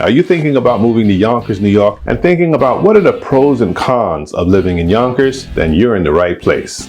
Are you thinking about moving to Yonkers, New York, and thinking about what are the pros and cons of living in Yonkers? Then you're in the right place.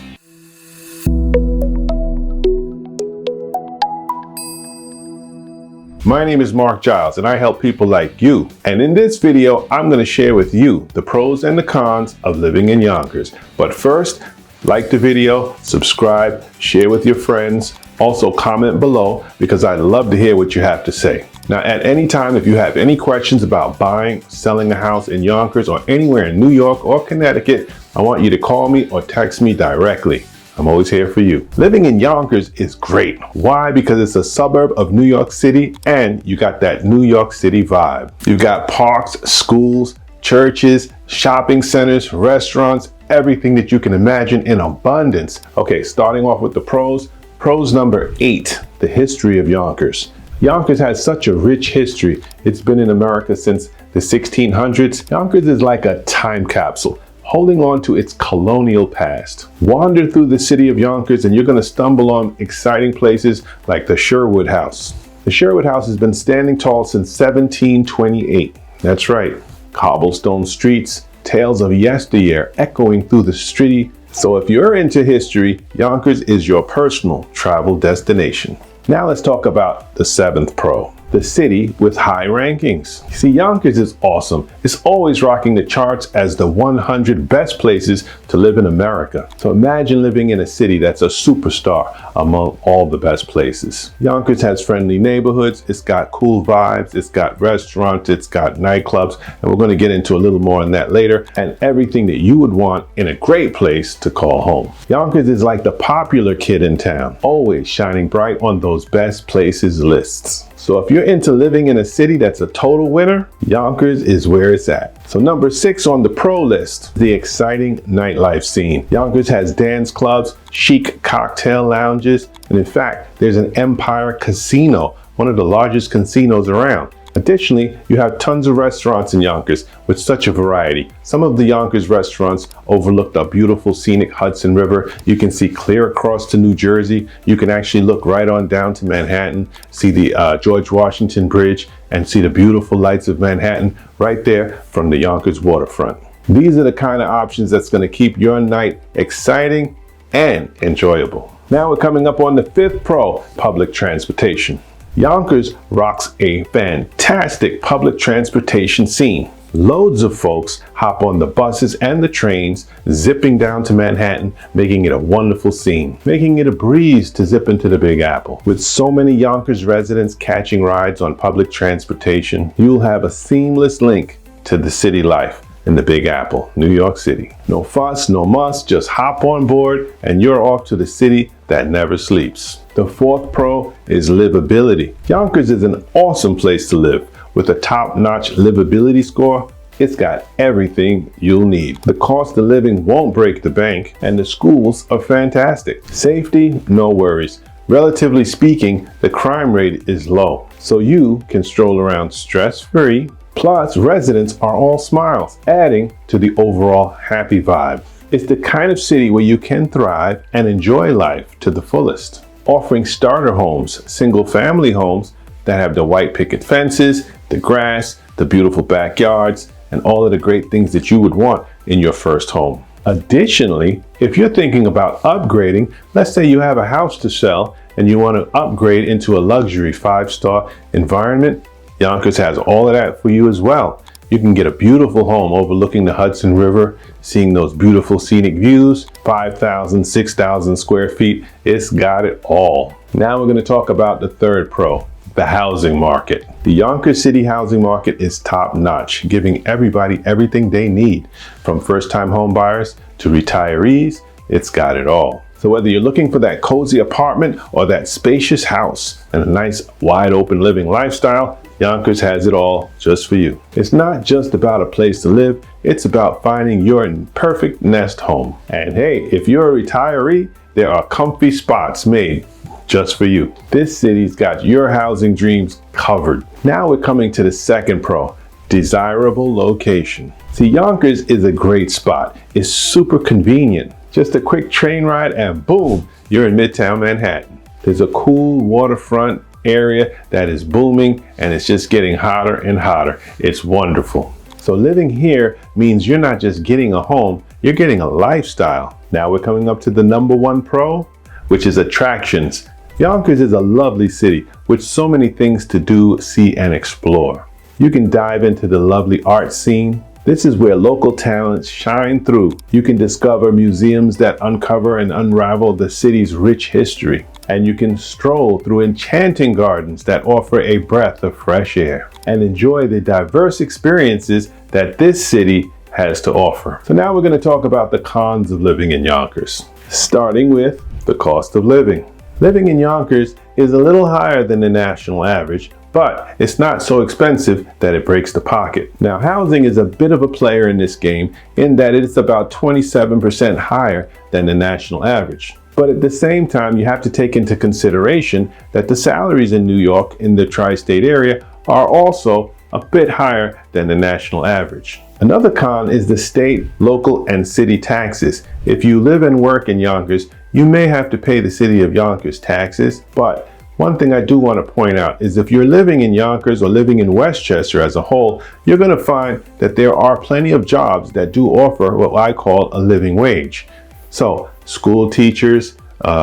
My name is Marc Giles, and I help people like you. And in this video, I'm going to share with you the pros and the cons of living in Yonkers. But first, like the video, subscribe, share with your friends. Also comment below because I'd love to hear what you have to say. Now, at any time, if you have any questions about buying, selling a house in Yonkers or anywhere in New York or Connecticut, I want you to call me or text me directly. I'm always here for you. Living in Yonkers is great. Why? Because it's a suburb of New York City and you got that New York City vibe. You've got parks, schools, churches, shopping centers, restaurants, everything that you can imagine in abundance. Okay, starting off with the pros. Pros number 8, the history of Yonkers. Yonkers has such a rich history. It's been in America since the 1600s. Yonkers is like a time capsule, holding on to its colonial past. Wander through the city of Yonkers and you're going to stumble on exciting places like the Sherwood House. The Sherwood House has been standing tall since 1728. That's right, cobblestone streets, tales of yesteryear echoing through the city. So if you're into history, Yonkers is your personal travel destination. Now let's talk about the 7th pro, the city with high rankings. See, Yonkers is awesome. It's always rocking the charts as the 100 best places to live in America. So imagine living in a city that's a superstar among all the best places. Yonkers has friendly neighborhoods, it's got cool vibes, it's got restaurants, it's got nightclubs, and we're going to get into a little more on that later, and everything that you would want in a great place to call home. Yonkers is like the popular kid in town, always shining bright on those best places lists. So if you're into living in a city that's a total winner, Yonkers is where it's at. So number 6 on the pro list, the exciting nightlife scene. Yonkers has dance clubs, chic cocktail lounges, and in fact, there's an Empire Casino, one of the largest casinos around. Additionally, you have tons of restaurants in Yonkers with such a variety. Some of the Yonkers restaurants overlook the beautiful scenic Hudson River. You can see clear across to New Jersey. You can actually look right on down to Manhattan, see the George Washington Bridge, and see the beautiful lights of Manhattan right there from the Yonkers waterfront. These are the kind of options that's going to keep your night exciting and enjoyable. Now we're coming up on the 5th pro, public transportation. Yonkers rocks a fantastic public transportation scene. Loads of folks hop on the buses and the trains, zipping down to Manhattan, making it a wonderful scene, making it a breeze to zip into the Big Apple. With so many Yonkers residents catching rides on public transportation, you'll have a seamless link to the city life in the Big Apple, New York City. No fuss, no muss, just hop on board and you're off to the city that never sleeps. The 4th pro is livability. Yonkers is an awesome place to live. With a top-notch livability score, it's got everything you'll need. The cost of living won't break the bank and the schools are fantastic. Safety, no worries. Relatively speaking, the crime rate is low, so you can stroll around stress-free. Plus, residents are all smiles, adding to the overall happy vibe. It's the kind of city where you can thrive and enjoy life to the fullest, offering starter homes, single-family homes that have the white picket fences, the grass, the beautiful backyards, and all of the great things that you would want in your first home. Additionally, if you're thinking about upgrading, let's say you have a house to sell and you want to upgrade into a luxury 5-star environment, Yonkers has all of that for you as well. You can get a beautiful home overlooking the Hudson River, seeing those beautiful scenic views, 5,000, 6,000 square feet. It's got it all. Now we're going to talk about the 3rd pro, the housing market. The Yonkers City housing market is top-notch, giving everybody everything they need. From first-time home buyers to retirees, it's got it all. So whether you're looking for that cozy apartment or that spacious house and a nice wide open living lifestyle, Yonkers has it all just for you. It's not just about a place to live, it's about finding your perfect nest home. And hey, if you're a retiree, there are comfy spots made just for you. This city's got your housing dreams covered. Now we're coming to the 2nd pro, desirable location. See, Yonkers is a great spot. It's super convenient. Just a quick train ride and boom, you're in Midtown Manhattan. There's a cool waterfront area that is booming, and it's just getting hotter and hotter. It's wonderful. So living here means you're not just getting a home, you're getting a lifestyle. Now we're coming up to the number one pro, which is attractions. Yonkers is a lovely city with so many things to do, see, and explore. You can dive into the lovely art scene. This is where local talents shine through. You can discover museums that uncover and unravel the city's rich history. And you can stroll through enchanting gardens that offer a breath of fresh air and enjoy the diverse experiences that this city has to offer. So now we're going to talk about the cons of living in Yonkers, starting with the cost of living. Living in Yonkers is a little higher than the national average, but it's not so expensive that it breaks the pocket. Now, housing is a bit of a player in this game in that it's about 27% higher than the national average. But at the same time, you have to take into consideration that the salaries in New York in the tri-state area are also a bit higher than the national average. Another con is the state, local, and city taxes. If you live and work in Yonkers, you may have to pay the city of Yonkers taxes, but one thing I do want to point out is if you're living in Yonkers or living in Westchester as a whole, you're going to find that there are plenty of jobs that do offer what I call a living wage. So school teachers,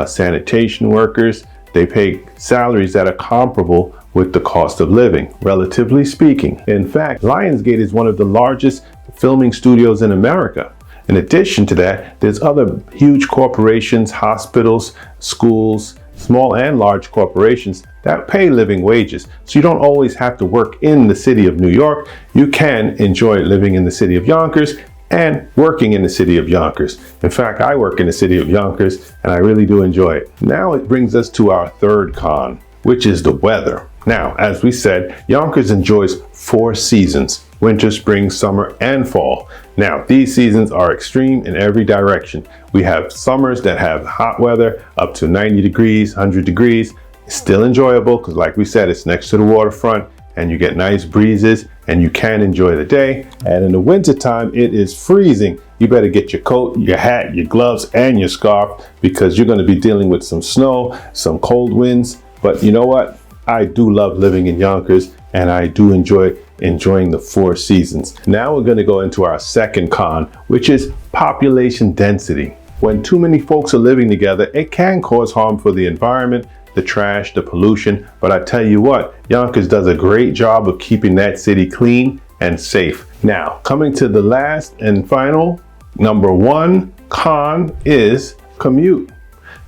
sanitation workers, they pay salaries that are comparable with the cost of living, relatively speaking. In fact, Lionsgate is one of the largest filming studios in America. In addition to that, there's other huge corporations, hospitals, schools, small and large corporations that pay living wages. So you don't always have to work in the city of New York. You can enjoy living in the city of Yonkers and working in the city of Yonkers. In fact, I work in the city of Yonkers and I really do enjoy it. Now it brings us to our third con, which is the weather. Now, as we said, Yonkers enjoys 4 seasons: winter, spring, summer, and fall. Now, these seasons are extreme in every direction. We have summers that have hot weather up to 90 degrees, 100 degrees. It's still enjoyable because, like we said, it's next to the waterfront and you get nice breezes and you can enjoy the day. And in the winter time, it is freezing. You better get your coat, your hat, your gloves, and your scarf because you're going to be dealing with some snow, some cold winds. But you know what? I do love living in Yonkers and I do enjoying the 4 seasons. Now we're going to go into our second con, which is population density. When too many folks are living together, it can cause harm for the environment, the trash, the pollution. But I tell you what, Yonkers does a great job of keeping that city clean and safe. Now, coming to the last and final, number 1 con is commute.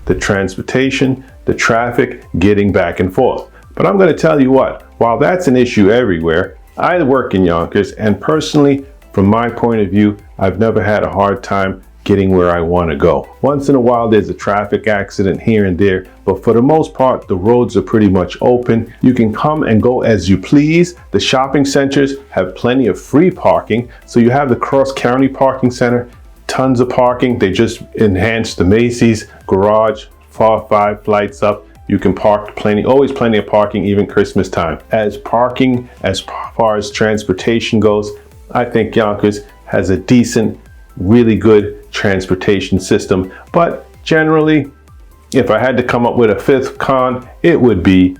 The transportation, the traffic, getting back and forth. But I'm going to tell you what, while that's an issue everywhere, I work in Yonkers and personally, from my point of view, I've never had a hard time getting where I want to go. Once in a while, there's a traffic accident here and there, but for the most part, the roads are pretty much open. You can come and go as you please. The shopping centers have plenty of free parking. So you have the cross-county parking center, tons of parking. They just enhanced the Macy's garage, 5 flights up. You can park always plenty of parking, even Christmas time. As far as transportation goes, I think Yonkers has a decent, really good transportation system. But generally, if I had to come up with a 5th con, it would be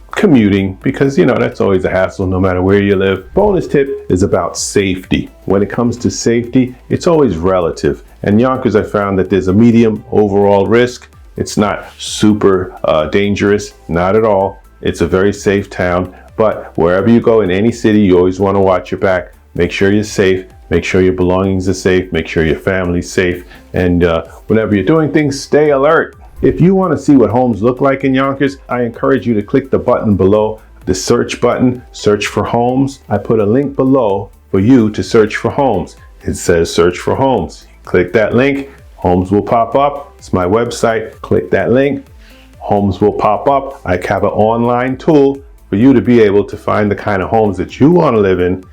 commuting, because that's always a hassle no matter where you live. Bonus tip is about safety. When it comes to safety, it's always relative. And Yonkers, I found that there's a medium overall risk. It's not super dangerous, not at all. It's a very safe town, but wherever you go in any city, you always want to watch your back. Make sure you're safe, make sure your belongings are safe, make sure your family's safe, and whenever you're doing things, stay alert. If you want to see what homes look like in Yonkers, I encourage you to click the button below, the search button, search for homes. I put a link below for you to search for homes. It says search for homes. Click that link. Homes will pop up. It's my website. Click that link. Homes will pop up. I have an online tool for you to be able to find the kind of homes that you want to live in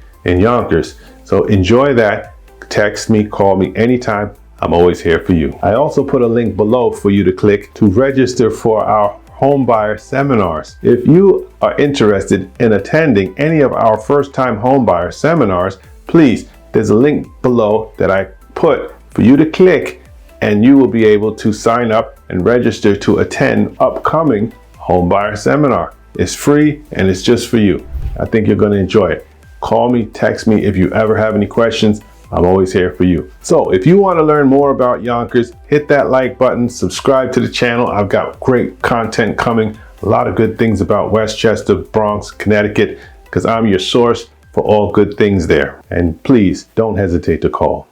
Yonkers. So enjoy that. Text me, call me anytime. I'm always here for you. I also put a link below for you to click to register for our homebuyer seminars. If you are interested in attending any of our first-time homebuyer seminars, please, there's a link below that I put for you to click, and you will be able to sign up and register to attend upcoming homebuyer seminar. It's free and it's just for you. I think you're going to enjoy it. Call me, text me if you ever have any questions. I'm always here for you. So if you want to learn more about Yonkers, hit that like button, subscribe to the channel. I've got great content coming, a lot of good things about Westchester, Bronx, Connecticut, because I'm your source for all good things there. And please don't hesitate to call.